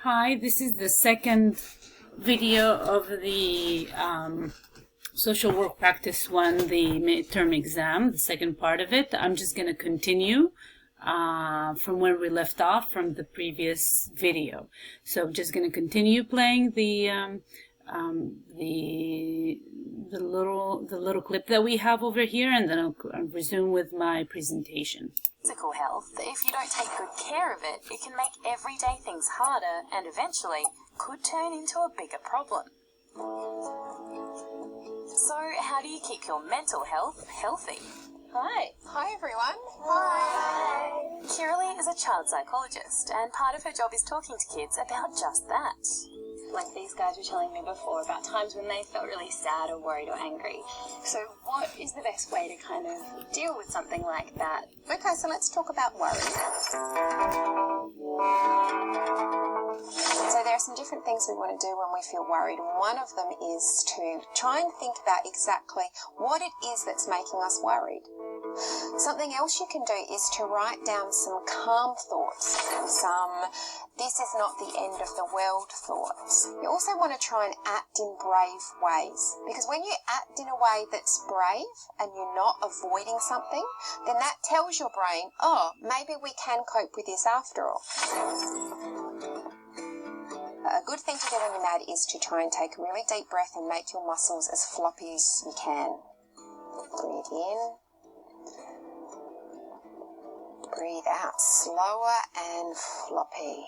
Hi, this is the second video of the social work practice 1, the midterm exam, the second part of it. I'm just going to continue from where we left off from the previous video. So I'm just going to continue playing the little clip that we have over here, and then I'll resume with my presentation. Physical health, if you don't take good care of it, it can make everyday things harder and eventually could turn into a bigger problem. So how do you keep your mental health healthy? Hi everyone. Hi. Shirley is a child psychologist, and part of her job is talking to kids about just that. Like these guys were telling me before about times when they felt really sad or worried or angry. So what is the best way to kind of deal with something like that? Okay, so let's talk about worry. So there are some different things we want to do when we feel worried, and one of them is to try and think about exactly what it is that's making us worried. Something else you can do is to write down some calm thoughts, some this is not the end of the world thoughts. You also want to try and act in brave ways, because when you act in a way that's brave and you're not avoiding something, then that tells your brain, oh, maybe we can cope with this after all. A good thing to do when you're mad is to try and take a really deep breath and make your muscles as floppy as you can. Breathe in. Breathe out, slower and floppy.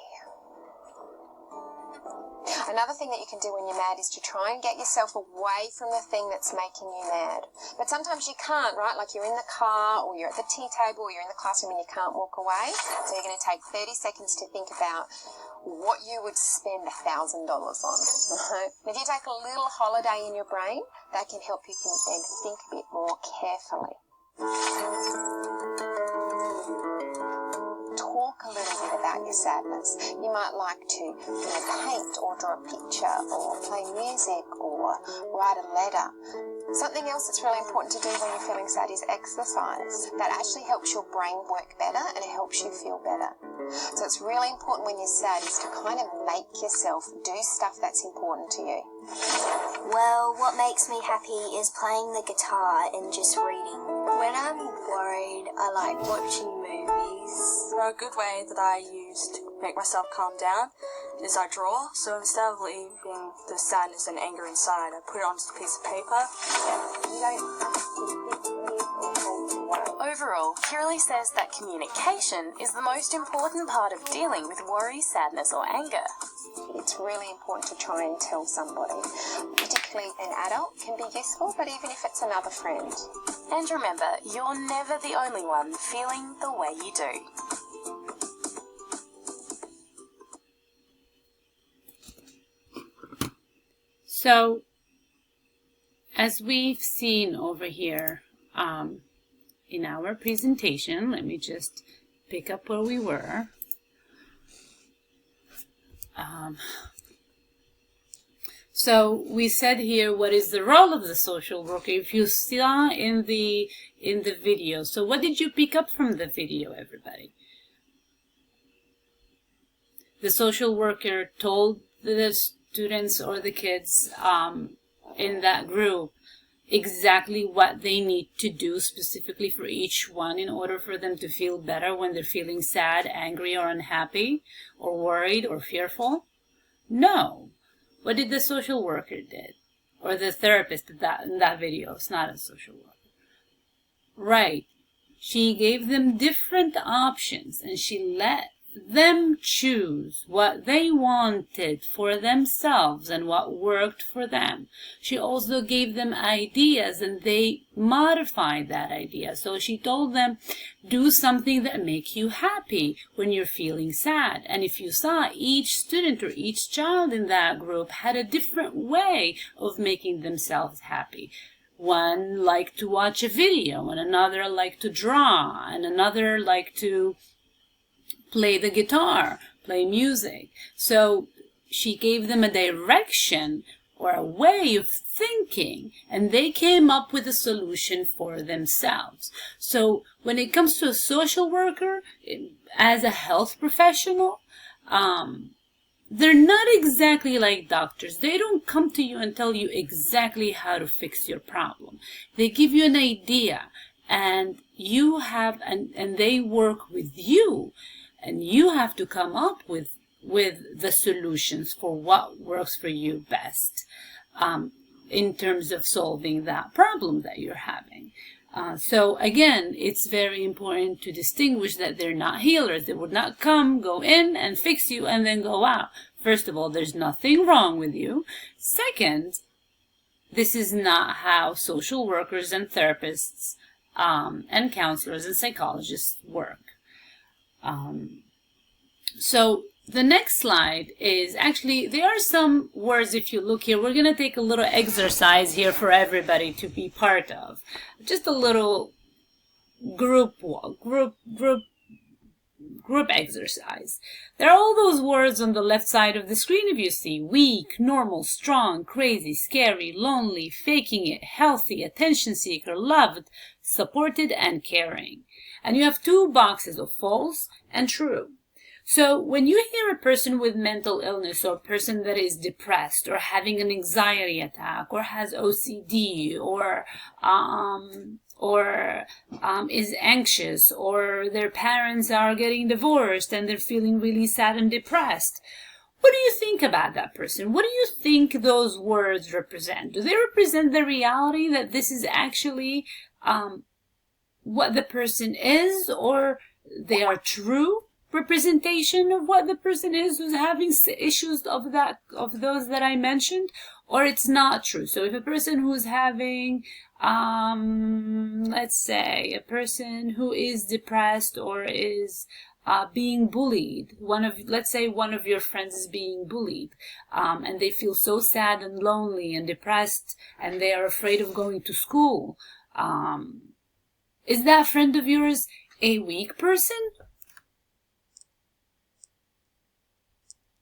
Another thing that you can do when you're mad is to try and get yourself away from the thing that's making you mad. But sometimes you can't, right? Like you're in the car or you're at the tea table or you're in the classroom and you can't walk away. So you're going to take 30 seconds to think about what you would spend $1,000 on. Right? If you take a little holiday in your brain, that can help you then think a bit more carefully. Talk a little bit about your sadness. You might like to paint or draw a picture or play music or write a letter. Something else that's really important to do when you're feeling sad is exercise. That actually helps your brain work better and it helps you feel better. So it's really important when you're sad is to kind of make yourself do stuff that's important to you. Well, what makes me happy is playing the guitar and just reading. When I'm worried, I like watching movies. A good way that I use to make myself calm down is I draw. So instead of leaving the sadness and anger inside, I put it on just a piece of paper. Overall, Shirley says that communication is the most important part of dealing with worry, sadness or anger. It's really important to try and tell somebody, particularly an adult can be useful, but even if it's another friend. And remember, you're never the only one feeling the way you do. So, as we've seen over here in our presentation, let me just pick up where we were. So we said here, what is the role of the social worker? If you saw in the video, so what did you pick up from the video, everybody? The social worker told the students or the kids in that group exactly what they need to do specifically for each one in order for them to feel better when they're feeling sad, angry, or unhappy, or worried, or fearful? No. What did the social worker did? Or the therapist in that video? It's not a social worker. Right. She gave them different options and she let them choose what they wanted for themselves and what worked for them. She also gave them ideas and they modified that idea. So she told them, do something that makes you happy when you're feeling sad. And if you saw, each student or each child in that group had a different way of making themselves happy. One liked to watch a video, and another liked to draw, and another liked to play the guitar, play music. So she gave them a direction or a way of thinking, and they came up with a solution for themselves. So when it comes to a social worker, as a health professional, they're not exactly like doctors. They don't come to you and tell you exactly how to fix your problem. They give you an idea, and you have, and they work with you, and you have to come up with the solutions for what works for you best, in terms of solving that problem that you're having. So again, it's very important to distinguish that they're not healers. They would not come, go in and fix you and then go out. First of all, there's nothing wrong with you. Second, this is not how social workers and therapists and counselors and psychologists work. So the next slide is actually, there are some words, if you look here, we're going to take a little exercise here for everybody to be part of. Just a little group exercise. There are all those words on the left side of the screen if you see: weak, normal, strong, crazy, scary, lonely, faking it, healthy, attention seeker, loved, supported, and caring. And you have two boxes of false and true. So when you hear a person with mental illness, or a person that is depressed or having an anxiety attack or has OCD or is anxious, or their parents are getting divorced and they're feeling really sad and depressed, what do you think about that person? What do you think those words represent? Do they represent the reality that this is actually what the person is, or they are true representation of what the person is who's having issues of those that I mentioned, or it's not true? So if a person who's having let's say a person who is depressed or is being bullied, let's say one of your friends is being bullied, and they feel so sad and lonely and depressed, and they are afraid of going to school, is that friend of yours a weak person?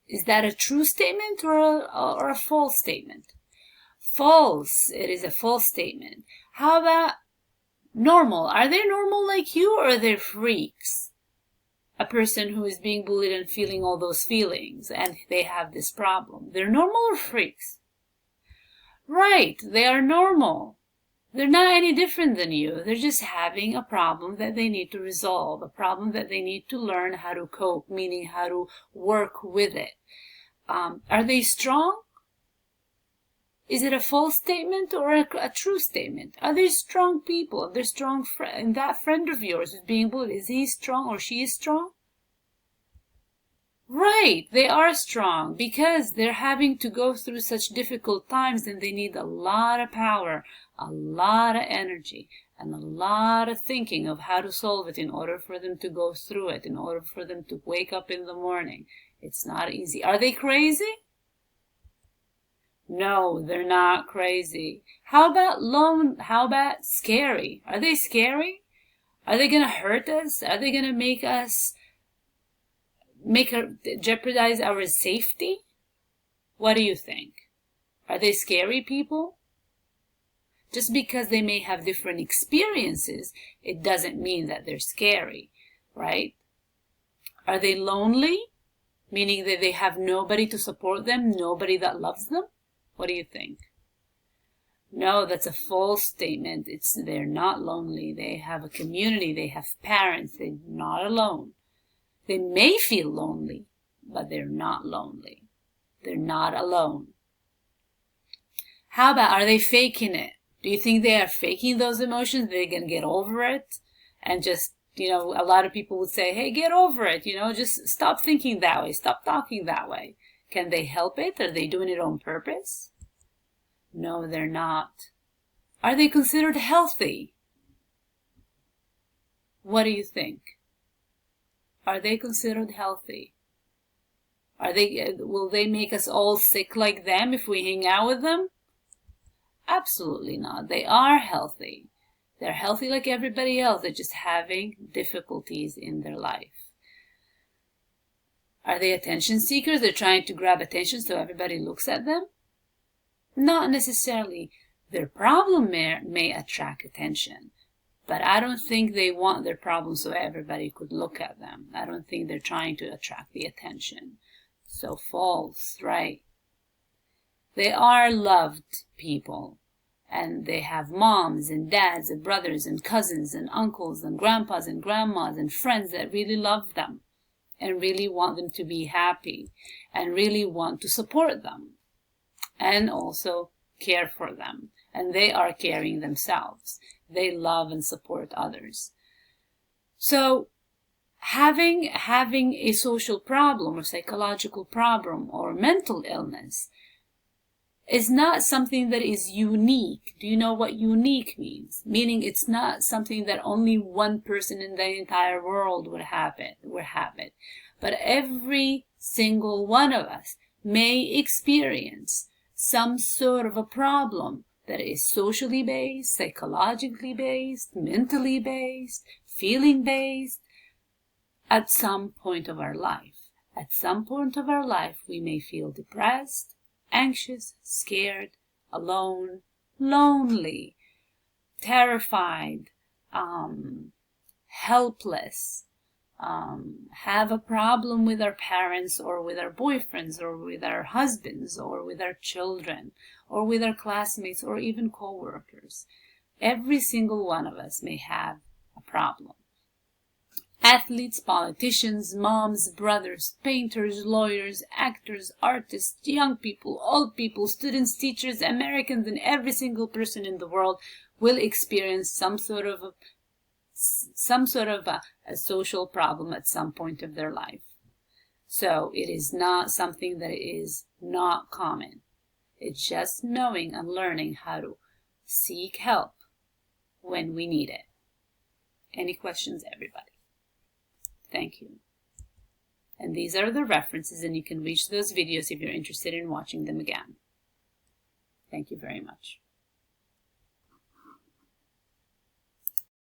Is that a true statement or a false statement? False. It is a false statement. How about normal? Are they normal like you, or are they freaks? A person who is being bullied and feeling all those feelings, and they have this problem, they're normal or freaks? Right, they are normal. They're not any different than you. They're just having a problem that they need to resolve, a problem that they need to learn how to cope, meaning how to work with it. Are they strong? Is it a false statement or a true statement? Are they strong people? Are they strong and that friend of yours who's being bullied, is he strong or she is strong? Right, they are strong because they're having to go through such difficult times, and they need a lot of power, a lot of energy, and a lot of thinking of how to solve it in order for them to go through it, in order for them to wake up in the morning. It's not easy. Are they crazy? No, they're not crazy. How about scary? Are they scary? Are they going to hurt us? Are they going to make jeopardize our safety? What do you think? Are they scary people? Just because they may have different experiences, it doesn't mean that they're scary, right? Are they lonely? Meaning that they have nobody to support them, nobody that loves them? What do you think? No, that's a false statement. They're not lonely. They have a community. They have parents. They're not alone. They may feel lonely, but they're not lonely. They're not alone. How about, are they faking it? Do you think they are faking those emotions? They're going to get over it and just, a lot of people would say, hey, get over it. Just stop thinking that way. Stop talking that way. Can they help it? Are they doing it on purpose? No, they're not. Are they considered healthy? What do you think? Are they considered healthy? Will they make us all sick like them if we hang out with them? Absolutely not. They are healthy. They're healthy like everybody else. They're just having difficulties in their life. Are they attention seekers? They're trying to grab attention so everybody looks at them? Not necessarily. Their problem may attract attention, but I don't think they want their problem so everybody could look at them. I don't think they're trying to attract the attention. So false, right? They are loved people, and they have moms and dads and brothers and cousins and uncles and grandpas and grandmas and friends that really love them and really want them to be happy and really want to support them and also care for them. And they are caring themselves. They love and support others. So having a social problem or psychological problem or mental illness is not something that is unique. Do you know what unique means? Meaning it's not something that only one person in the entire world would have it. But every single one of us may experience some sort of a problem that is socially based, psychologically based, mentally based, feeling based at some point of our life. At some point of our life, we may feel depressed, anxious, scared, alone, lonely, terrified, helpless, have a problem with our parents or with our boyfriends or with our husbands or with our children or with our classmates or even co-workers. Every single one of us may have a problem. Athletes, politicians, moms, brothers, painters, lawyers, actors, artists, young people, old people, students, teachers, Americans, and every single person in the world will experience some sort of a social problem at some point of their life. So it is not something that is not common. It's just knowing and learning how to seek help when we need it. Any questions, everybody? Thank you. And these are the references, and you can reach those videos if you're interested in watching them again. Thank you very much.